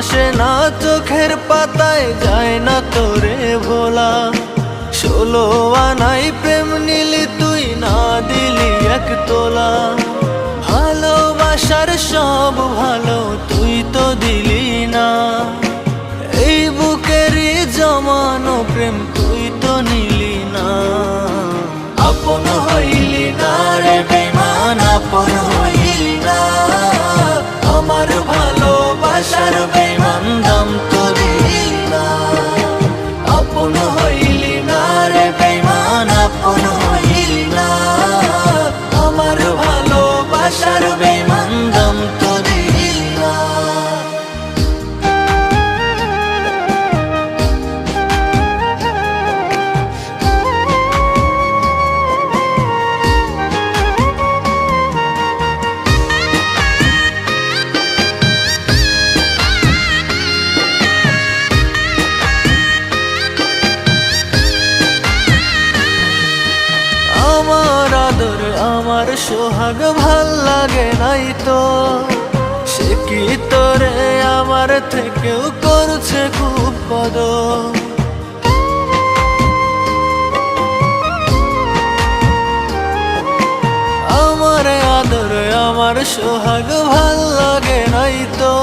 আসে না চোখের পাতায়, যায় না তোরে ভোলা। 16 আনাই প্রেম নিলি তুই, না দিলি 1 তোলা। ভালোবাসার সব ভালো তুই তো দিলি না, এই বুকেরই জমানো প্রেম তুই তো নিলি না। আপন হইলি না রে বেঈমান, আপন হইলি না। আমার ভালোবাসার বেঈমান দাম তো দিলি না। আপন হইলি না রে বেঈমান, আপন হইলি না। আমার ভালোবাসার বেঈমান দাম তো দিলি না। আমার আদর আমার সোহাগ ভাল লাগে নাই তো, সে কি তোরে আমার থেকেও করছে খুব কদর। আমার আদর আমার সোহাগ ভাল লাগে নাই তো,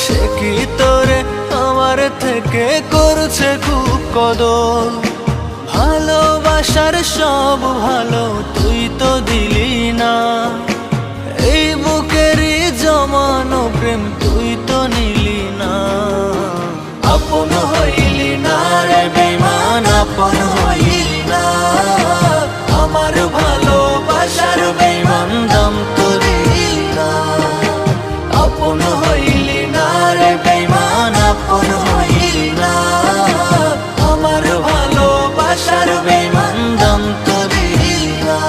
সে কি তোরে আমার থেকে করছে খুব কদর। ভালোবাসার সব ভালো তুই তো দিলি না, এই বুকেরই জমানো প্রেম তুই তো নিলি না। আপন হইলি না রে বেঈমান, আপন হইলি না। আমার ভালোবাসার বেঈমান দাম তো দিলি না। আপন হইলি না রে বেঈমান, আপন হইলি না। আমার ভালোবাসার বেঈমান দাম তো দিলি না।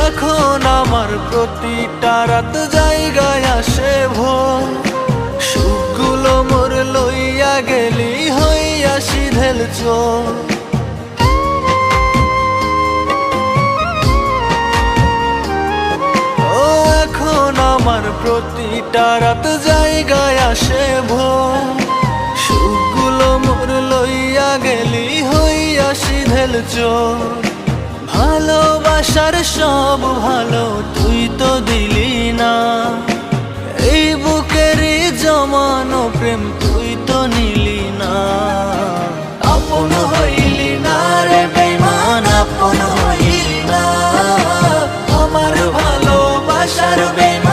এখন আমার প্রতিটা রাত জায়গায় আসে ভোর, সুখগুলো মোর লইয়া গেলি হইয়া সিধেল চোর। ও এখন আমার প্রতিটা রাত জায়গায় আসে ভোর, সুখগুলো মোর লইয়া গেলি হইয়া সিধেল চোর। ভালোবাসার সব ভালো তুই তো দিলি না, এই বুকেরই জমানো প্রেম তুই তো নিলি না। আপন হইলি না রে বেঈমান, আপন হইলি না। আমার ভালোবাসার বেঈমান